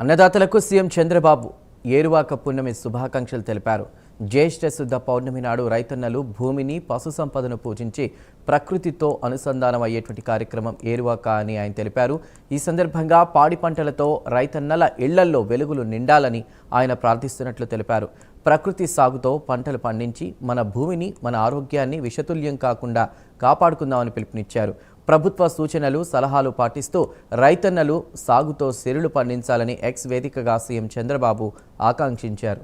అన్నదాతలకు CM Chandrababu ఏరువాక పున్నమి శుభాకాంక్షలు తెలిపారు. జ్యేష్ఠ శుద్ధ పౌర్ణమి నాడు రైతన్నలు భూమిని, పశు సంపదను పూజించి ప్రకృతితో అనుసంధానం అయ్యేటువంటి కార్యక్రమం ఏరువాక అని ఆయన తెలిపారు. ఈ సందర్భంగా పాడి పంటలతో రైతన్నల ఇళ్లల్లో వెలుగులు నిండాలని ఆయన ప్రార్థిస్తున్నట్లు తెలిపారు. ప్రకృతి సాగుతో పంటలు పండించి మన భూమిని, మన ఆరోగ్యాన్ని విషతుల్యం కాకుండా కాపాడుకుందామని పిలుపునిచ్చారు. ప్రభుత్వ సూచనలు, సలహాలు పాటిస్తూ రైతన్నలు సాగుతో సిరులు పండించాలని ఎక్స్ వేదికగా సీఎం చంద్రబాబు ఆకాంక్షించారు.